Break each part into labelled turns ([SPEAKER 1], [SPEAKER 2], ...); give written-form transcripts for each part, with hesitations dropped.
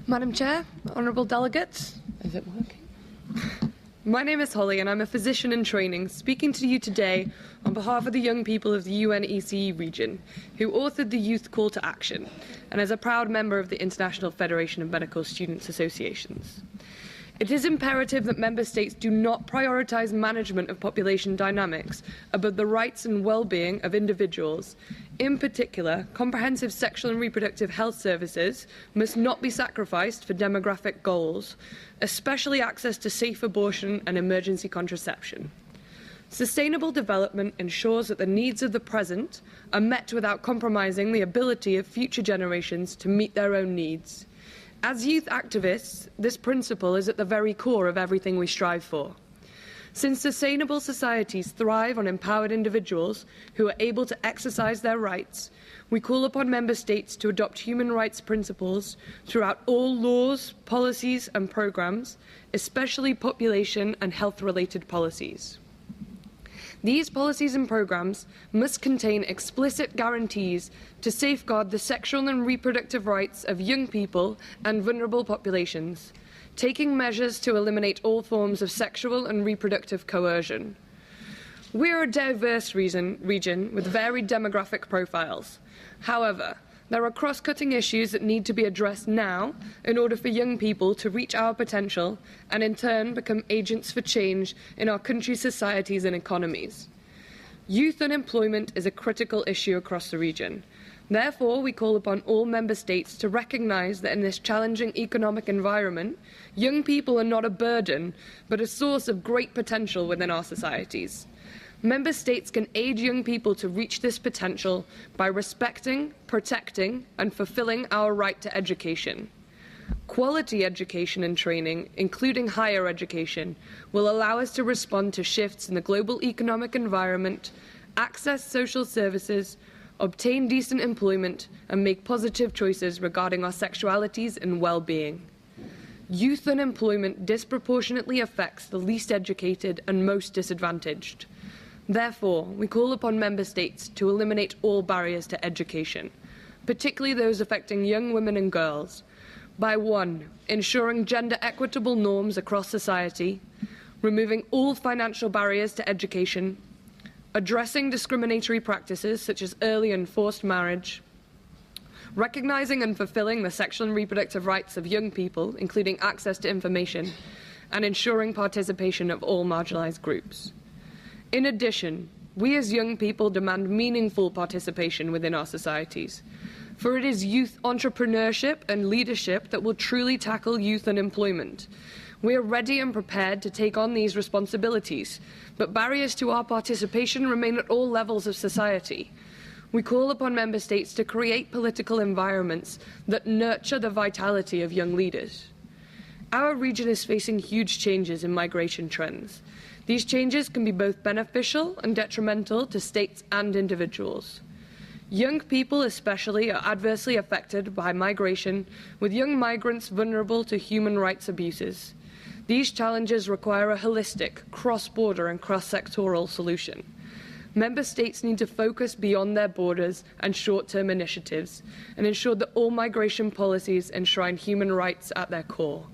[SPEAKER 1] Madam Chair, honourable delegates.
[SPEAKER 2] Is it working?
[SPEAKER 1] My name is Holly and I'm a physician in training, speaking to you today on behalf of the young people of the UNECE region, who authored the Youth Call to Action, and as a proud member of the International Federation of Medical Students Associations. It is imperative that Member States do not prioritise management of population dynamics above the rights and well-being of individuals. In particular, comprehensive sexual and reproductive health services must not be sacrificed for demographic goals, especially access to safe abortion and emergency contraception. Sustainable development ensures that the needs of the present are met without compromising the ability of future generations to meet their own needs. As youth activists, this principle is at the very core of everything we strive for. Since sustainable societies thrive on empowered individuals who are able to exercise their rights, we call upon Member States to adopt human rights principles throughout all laws, policies and programmes, especially population and health-related policies. These policies and programmes must contain explicit guarantees to safeguard the sexual and reproductive rights of young people and vulnerable populations, taking measures to eliminate all forms of sexual and reproductive coercion. We are a diverse region with varied demographic profiles. However, there are cross-cutting issues that need to be addressed now in order for young people to reach our potential and in turn become agents for change in our country's societies and economies. Youth unemployment is a critical issue across the region. Therefore, we call upon all Member States to recognise that in this challenging economic environment, young people are not a burden, but a source of great potential within our societies. Member States can aid young people to reach this potential by respecting, protecting and fulfilling our right to education. Quality education and training, including higher education, will allow us to respond to shifts in the global economic environment, access social services, obtain decent employment and make positive choices regarding our sexualities and well-being. Youth unemployment disproportionately affects the least educated and most disadvantaged. Therefore, we call upon Member States to eliminate all barriers to education, particularly those affecting young women and girls, by 1. Ensuring gender equitable norms across society, removing all financial barriers to education, addressing discriminatory practices such as early and forced marriage, recognising and fulfilling the sexual and reproductive rights of young people, including access to information, and ensuring participation of all marginalised groups. In addition, we as young people demand meaningful participation within our societies, for it is youth entrepreneurship and leadership that will truly tackle youth unemployment. We are ready and prepared to take on these responsibilities, but barriers to our participation remain at all levels of society. We call upon Member States to create political environments that nurture the vitality of young leaders. Our region is facing huge changes in migration trends. These changes can be both beneficial and detrimental to states and individuals. Young people especially are adversely affected by migration, with young migrants vulnerable to human rights abuses. These challenges require a holistic, cross-border and cross-sectoral solution. Member States need to focus beyond their borders and short-term initiatives and ensure that all migration policies enshrine human rights at their core.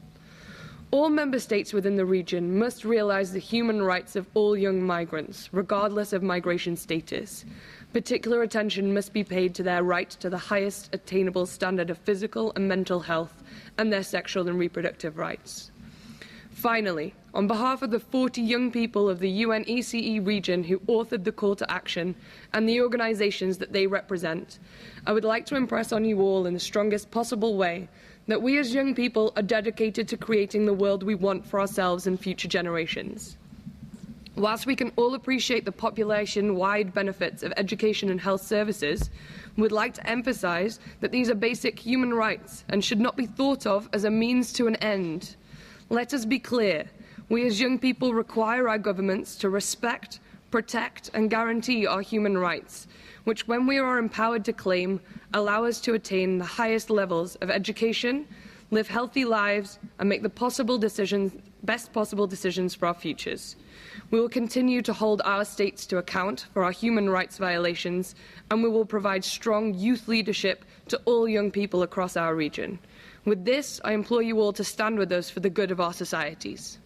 [SPEAKER 1] All Member States within the region must realise the human rights of all young migrants, regardless of migration status. Particular attention must be paid to their right to the highest attainable standard of physical and mental health and their sexual and reproductive rights. Finally, on behalf of the 40 young people of the UNECE region who authored the call to action and the organisations that they represent, I would like to impress on you all in the strongest possible way that we as young people are dedicated to creating the world we want for ourselves and future generations. Whilst we can all appreciate the population-wide benefits of education and health services, we would like to emphasise that these are basic human rights and should not be thought of as a means to an end. Let us be clear, we as young people require our governments to respect, protect and guarantee our human rights, which when we are empowered to claim, allow us to attain the highest levels of education, live healthy lives, and make the best possible decisions for our futures. We will continue to hold our states to account for our human rights violations, and we will provide strong youth leadership to all young people across our region. With this, I implore you all to stand with us for the good of our societies.